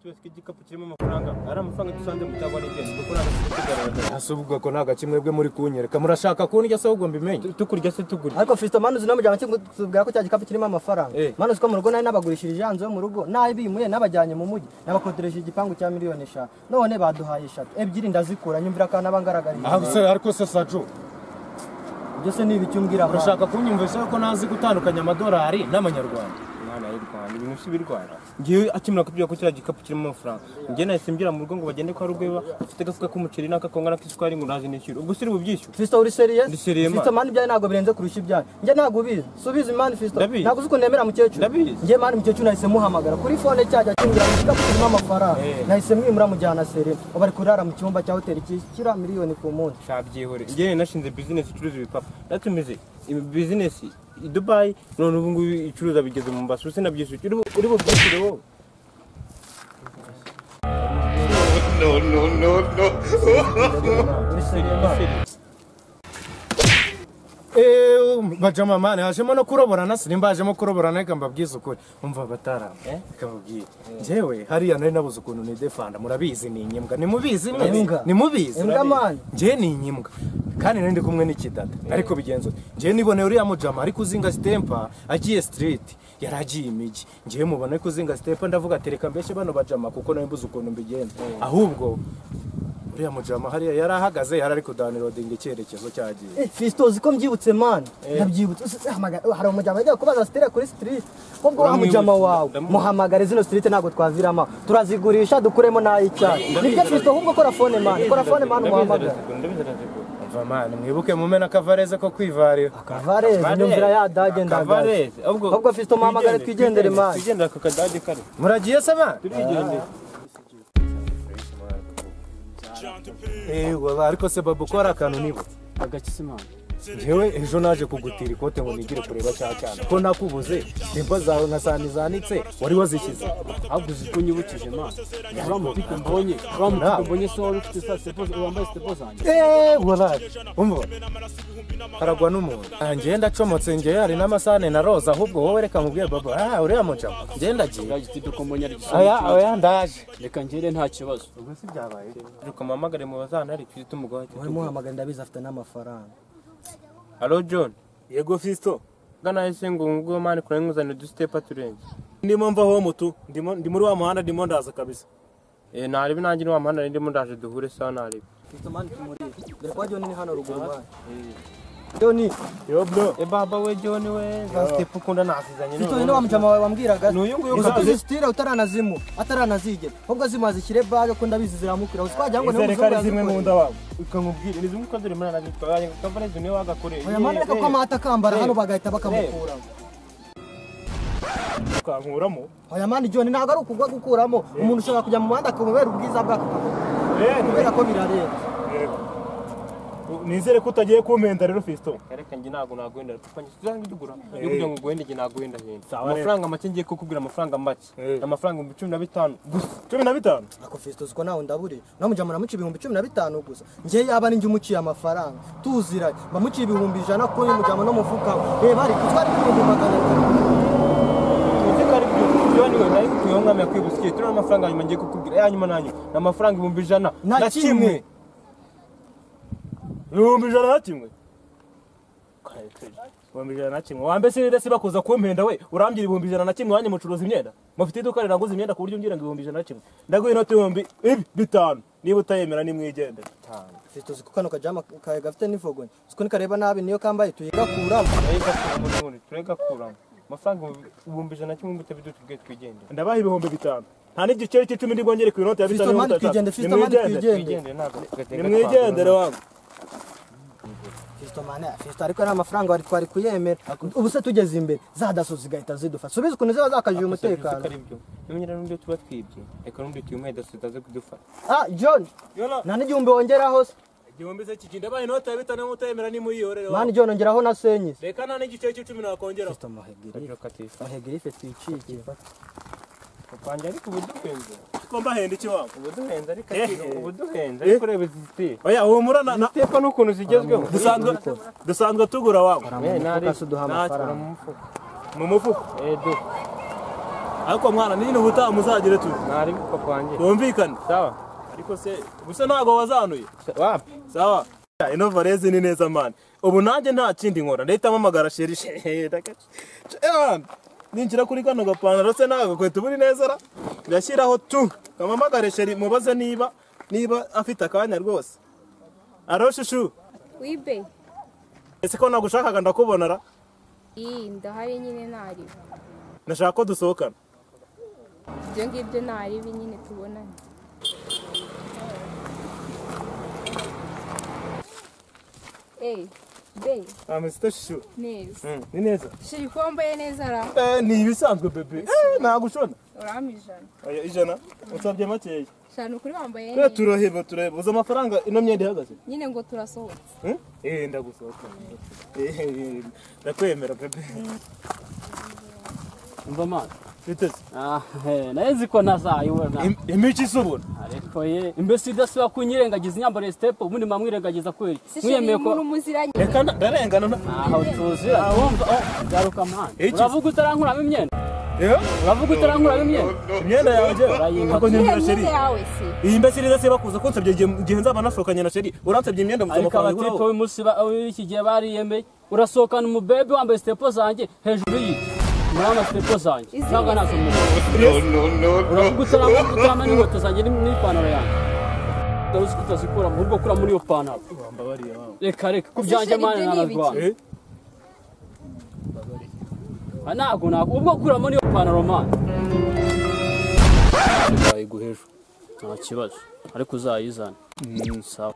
cyose k'igikapu kirimo amafaranga ari amafaranga dusanze mu cyangwa n'ingenzi kuko nagakigaragaza asubwa ko naga kimwebwe muri kunyereka murashaka kunjya se ahubwo mbimenye tukurya se tugurya ariko Fisto manu zinamujyana cyangwa ko cya gikapu kirimo amafaranga manu siko mu rugo nari nabagurishirije hanze yo mu rugo nabimuye nabajyanye mu mujyi nabakotereje igipangu cya miliyoni 5 none baduhaye 3 ebyiri ndazikura nyumvira kana bangaragariye ariko se Sajo byose ni ibicyumbwira urashaka kunyumvisha ko nazi gutandukanya amadolari n'amanyarwanda mwana y'u Rwanda ibintu by'ibirwara ngiye akimura kubyo ko kira gikapu kirimo amafaranga ngiye nahise mbira mu rugo ngo bagende kwa rugweba afite gafuka k'umuceri n'akakonga n'akisukari ngo nazi nishyura ubwo siri bubyishyura Fisto uri serious Fisto mani byaye ntago birenze kurusha ibyaye ngiye ntago ubizi subiza imani Fisto ntago uzi ko nemera mukecuru ngiye mani mukecuru nahise muhamagara kuri phone cyajya cyumbira gikapu kirimo amafaranga nahise mwimura mujyana seri bari kurara mu cyumba cya hoteli kira miliyoni ku munsi shabyihore ngiye nashinze business icuruza ibipapa natumize business i Dubai none ubu ngubu icuruza bigeze mu Mombasa usi nabyishyuye uri bubyishyure wowe no bajama mane hajemo no kuroborana sinimbajemo kuroborana reka mbabwiza ukuri umva batara kababwiye njewe hariya nari nabuze ukuntu ni defanda murabizi ni inyembwa nimubizi nimubizi nje ni inyembwa kandi nari ndi kumwe n'ikidada ariko bigenzo nje nibone uriya mujama ariko uzinga stempa agiye street yaragiye imiji nje mubone ko uzinga stempa ndavuga tereka mbeshe bano bajama kuko nari mbuze ukuntu mbigenza ahubwo uriya mujama hariya yarahagaze yarari kudownloading icyerekezo cyagiye Fisto ziko mbyibutse man ndabyibutse hari umujama yajya kubaza stere kuri street ubwo wa mujama wawe muhamagare zino street ntago twavirama turazigurisha dukuremo n'ayicyayi nibyo Fisto ahubwo kora phone man muhamagara Vamani mwibuke mumena kavareze ko kwivarira kavareze nyumvira ya dage ndagaze ubwo Fisto muhamagare twigendere man twigendera ku kadage kare muragiye se man turigendere wala ariko se babu kora akantu nibo agakisimana jewe ejo naje kugutira ikote ngo nigire kureba cyane ko nakubuze simba zawe nkasani zanitse wari wazishyize ahubwo zikunyibukije man uramutse mbonye so wari ufite sa sepose wambaye sepose zanjye wala umva haragwa n'umuntu ngenda acomotse ngiye hari n'amasane na roza ahubwo wowe reka mubwiye baba uriya mujama ngenda giye yagitide ko mbonye ari aya ndaje reka ngire nta kibazo ubwo si byabaye ruka mamagare mu bazana hari twite umugabo we muhamagare ndabiza afite n'amafaranga Hello John yego Fisto gana ese ngo ngo mani kure nguzane du step aturenze ndimo mva ho mutu ndi muri wa muhanda ndimo ndaza kabisa nari nanjye ni wa muhanda ndimo ndaje duhure sana nari Fisto man tumuri dore kwa John ni hano ruguru man John yo bro baba we John we za step ukunda nasizanye Fisto ni wa mujama wawe wambwiraga n'uyu nguyu ukazistira ataranazige ubwo zimaze bage ko ndabizi ziramukira uswagira ngo ni zo zimwe mu nda wawe ukamubwira nizo muko dore muri nazi twabanye kavareze niwe wagakoreye oya mane ko amata kambara hano bagahita bakamukura ukankuramo oya mane John ntago ari ukugwa gukuramo umuntu ushobora kujya mu muhanda akumubera ubwiza bwako kubera ko birareba nizere ko utagiye kumpenda rero Fisto reka ngi ntago nagwenda kuko ngi dugura yo kugira ngo gwende ngi nagwenda henda amafaranga make ngiye kukubwira amafaranga make amafaranga 15 gusa 15 ako Fisto ziko nawe ndabure namujama namuci 15 gusa ngiye yaba ninjye umuciye amafaranga tuzira bamuci 100 ko ni mujama no mufuka reba ari kutwari 200 John we nayo kuyonga me kwibusikiye turi amafaranga nyuma ngiye kukubwira yanyuma nanyu n'amafaranga 100 na kimwe 100 na kimwe wambijana na kimwe wambe sirire siba kuza kumpenda we urambira 100 na kimwe wanye mucuruza imyenda mufite iduka riranguza imyenda ku buryo ngira ngo 100 na kimwe ndaguye inoti 5 niba utayemera ni mwigendera Fisto ziko kano kajama kaye gafite nifogonye ziko nikareba nabi niyo kambaye tuyigakuramo turega kuramo amafaranga 100 na kimwe mute bidutubwe twigende ndabaha 5,000 nta n'igiceri cy'icumi ndi bwongere ku inoti ya 5 Fisto man twigende nimwigendere wangu Fisto ariko ari amafaranga wari twari kuyemera ubu se tugeze imbere za daso zigahita zidufasha subiza ukuntu ziba zakajije umutekano nimenyera n'undi tuba twibye reka n'undi tuyumwe daso taze kudufasha John nta n'igihumbi wongeraho se igihumbi se kigenda baye inoti ya 5 mutemera ni muyihorere mani John ongeraho na senyise reka nta n'igiceri cy'icumi nakongera Fisto mahegirife twicike Kupanja ariko ubuduhenze. Komba hende iki wangu. Ubuduhenze ariko ubuduhenze ariko rebe zite. Oya humura na tepa n'ukuntu zigezweho. Dusanzwe tugura wangu. Nari suduha amafaranga mu mufuko. Do. ariko mwana nyine ubutaha muzagire tu Nari papa wanjye. bumvikane Sawa. ariko se gusa ntago wazanuye Wapi? sawa ino vareze ni neza mani ubu nanjye nta kindi nkora ndahita mpamagara sheri ninjira kuri kano gapantaro se nawe gakweto buri neza ra ndashyiraho tu kamamagare sheri mubaze niba afite akanya rwose aro shushu wibe ese ko nagushakaga ndakubona ra ndahari nyine nari nashaka ko dusohokana ibyo ngibyo nari nyine tubonane Bey. Mr. Shushu. Neza. Ni neza. Shiri kwambaye neza ra. Ni ibisanzwe bebe. Nagushona. Uramijana. Oya ijana. Usabye makeya. Shana ukuri wambaye neza. Turaheba. Uza amafaranga ino myenda ihagaze. Nyine ngo turasohoka. Ndagusohoka. Ndakwemera bebe. Umva mama. Biteze. Nazi ko nazayibona. Imici subona. Ariko imbesi idasiba kunyirengagiza inyambaro step ubundi mamwirengagiza kweli. Mwiyemeye ko umuziranye. Reka ndarengana. Aho tuzira. Wumva garuka mwana. Uravuga utarankuramo imyenda. Uravuga utarankuramo imyenda. Imyenda yawe nako nyumvira sheri. Iyi mbesi idasiba kuza kunsabye igihe nzaba nashokanye na sheri. Uransabye imyenda mu mafaranga. Ariko abatipe w'umusiba iki gihe bariyemeye. Urasohokana umubebe wambaye step zanjye hejuru y'iki. Mwana stepo zanjye nanga nazo mu uravuga utarama n'inkweto zanjye n'ipantaro yanjye ndaruzi kutazikura mu buryo kura muri iyo pantaro wambabariye wawe reka kubyanjye mwana n'abagwana ntabwo ubwo kura muri iyo pantaro mwana bayiguheje nta kibazo ariko uzayizana sawa